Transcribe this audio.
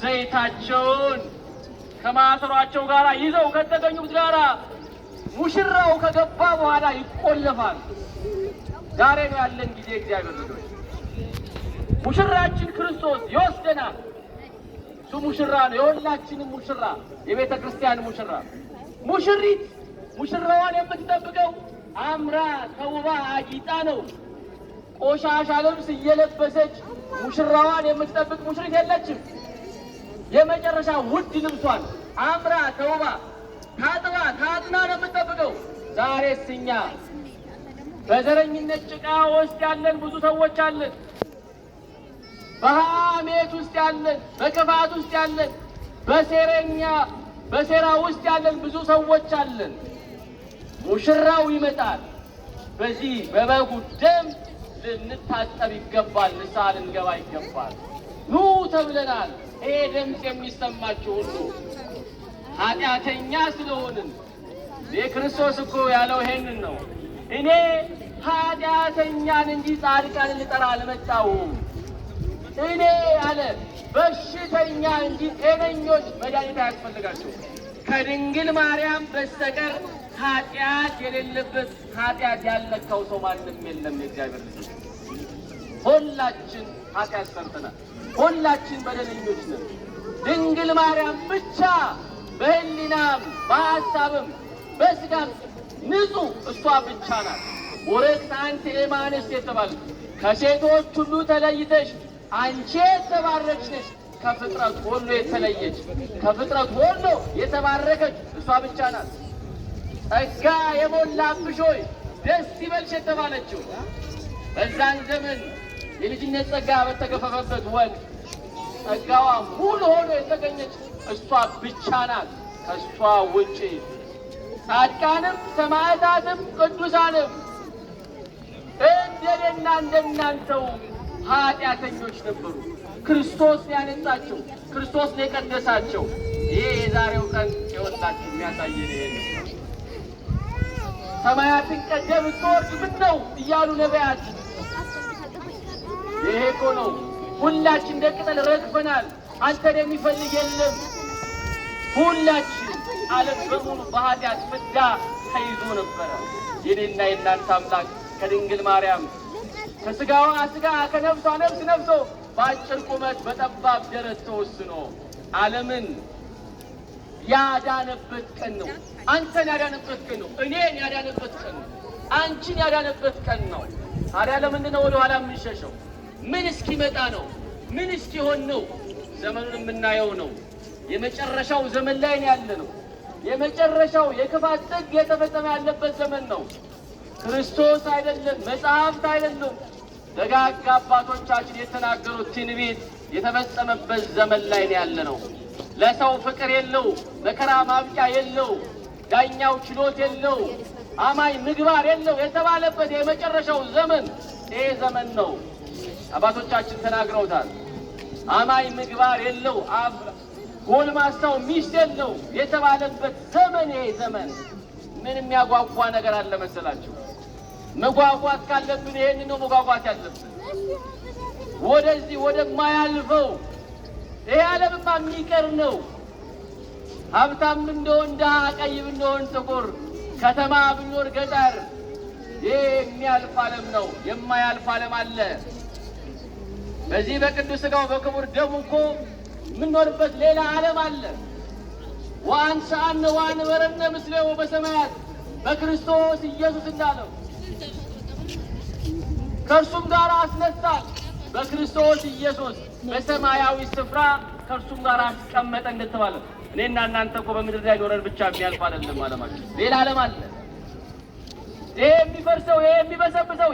ዘይታቸውን ከማሰሯቸው ጋር ይዘው ከተገኙት ጋር ሙሽራው ከገባ በኋላ ይቆለፋል። ዛሬ ነው ያለን ጊዜ እግዚአብሔር ልጆች፣ ሙሽራችን ክርስቶስ ይወስደናል። እሱ ሙሽራ ነው፣ የሁላችንም ሙሽራ፣ የቤተ ክርስቲያን ሙሽራ። ሙሽሪት ሙሽራዋን የምትጠብቀው አምራ ተውባ አጊጣ ነው። ቆሻሻ ልብስ እየለበሰች ሙሽራዋን የምትጠብቅ ሙሽሪት የለችም። የመጨረሻ ውድ ልብሷን አምራ ተውባ ታጥባ ታጥና ነው የምትጠብቀው። ዛሬስ እኛ በዘረኝነት ጭቃ ውስጥ ያለን ብዙ ሰዎች አለን። በሐሜት ውስጥ ያለን፣ በክፋት ውስጥ ያለን፣ በሴራ ውስጥ ያለን ብዙ ሰዎች አለን። ሙሽራው ይመጣል። በዚህ በበጉ ደም ልንታጠብ ይገባል። ንስሐ ልንገባ ይገባል። ኑ ተብለናል። ይሄ ድምፅ የሚሰማችሁ ሁሉ ኃጢአተኛ ስለሆንን የክርስቶስ እኮ ያለው ይሄንን ነው። እኔ ኃጢአተኛን እንጂ ጻድቃንን ልጠራ አልመጣሁም። እኔ አለ በሽተኛ እንጂ ጤነኞች መድኃኒት አያስፈልጋቸው። ከድንግል ማርያም በስተቀር ኃጢአት የሌለበት ኃጢአት ያልነካው ሰው ማንም የለም። የእግዚአብሔር ልጅ ሁላችን ኃጢአት ሰርተናል። ሁላችን በደለኞች ነን። ድንግል ማርያም ብቻ በሕሊናም በሐሳብም በስጋም ንጹሕ እሷ ብቻ ናት። ወርቅት አንቲ እማንስት የተባለች ከሴቶች ሁሉ ተለይተሽ አንቺ የተባረክሽ ነሽ። ከፍጥረት ሁሉ የተለየች ከፍጥረት ሁሉ የተባረከች እሷ ብቻ ናት። ጸጋ የሞላብሽ ሆይ ደስ ይበልሽ የተባለችው በዛን ዘመን የልጅነት ጸጋ በተገፈፈበት ወቅት ጸጋዋ ሙሉ ሆኖ የተገኘች እሷ ብቻ ናት። ከእሷ ውጪ ጻድቃንም ሰማዕታትም ቅዱሳንም እንደኔና እንደናንተው ኃጢአተኞች ነበሩ። ክርስቶስ ያነጻቸው፣ ክርስቶስ የቀደሳቸው። ይሄ የዛሬው ቀን የወጣችሁ የሚያሳየን ይሄ ነው። ሰማያትን ቀደም ብትወርድ ምነው እያሉ ነቢያት፣ ይሄ እኮ ነው። ሁላችን እንደ ቅጠል ረግፈናል፣ አንተን የሚፈልግ የለም። ሁላችን ዓለም በሙሉ በኃጢአት ፍዳ ተይዞ ነበረ። የኔና የእናንተ አምላክ ከድንግል ማርያም ከስጋዋ ስጋ ከነፍሷ ነፍስ ነፍሶ በአጭር ቁመት በጠባብ ደረት ተወስኖ ዓለምን ያዳነበት ቀን ነው። አንተን ያዳነበት ቀን ነው። እኔን ያዳነበት ቀን ነው። አንቺን ያዳነበት ቀን ነው። ታዲያ ለምንድን ነው ወደ ኋላ የምንሸሸው? ምን እስኪመጣ ነው? ምን እስኪሆን ነው? ዘመኑን የምናየው ነው። የመጨረሻው ዘመን ላይ ነው ያለ ነው። የመጨረሻው የክፋት ጥግ የተፈጸመ ያለበት ዘመን ነው። ክርስቶስ አይደለም፣ መጽሐፍት አይደለም፣ ደጋግ አባቶቻችን የተናገሩት ትንቢት የተፈጸመበት ዘመን ላይ ነው ያለ ነው። ለሰው ፍቅር የለው፣ መከራ ማብቂያ የለው፣ ዳኛው ችሎት የለው፣ አማኝ ምግባር የለው የተባለበት የመጨረሻው ዘመን ይሄ ዘመን ነው። አባቶቻችን ተናግረውታል። አማኝ ምግባር የለው፣ ጎልማሳው ሚስት የለው የተባለበት ዘመን ይሄ ዘመን። ምን የሚያጓጓ ነገር አለ መሰላችሁ? መጓጓት ካለብን ይሄን ነው መጓጓት ያለብን። ወደዚህ ወደማያልፈው ይሄ ዓለምማ የሚቀር ነው። ሀብታም እንደሆን ድሃ፣ ቀይ ብንሆን ጥቁር፣ ከተማ ብንኖር ገጠር፣ ይሄ የሚያልፍ ዓለም ነው። የማያልፍ ዓለም አለ። በዚህ በቅዱስ ሥጋው በክቡር ደሙ እኮ የምንኖርበት ሌላ ዓለም አለ። ወአንሥአነ ወአንበረነ ምስሌሁ በሰማያት በክርስቶስ ኢየሱስ እንዳለው ከእርሱም ጋር አስነሳን። በክርስቶስ ኢየሱስ በሰማያዊ ስፍራ ከእርሱም ጋር አስቀመጠ እንደተባለ እኔና እናንተ እኮ በምድር ላይ ኖረን ብቻ የሚያልፍ አይደለም ዓለማችን፣ ሌላ ዓለም አለ። ይሄ የሚፈርሰው ይሄ የሚበሰብሰው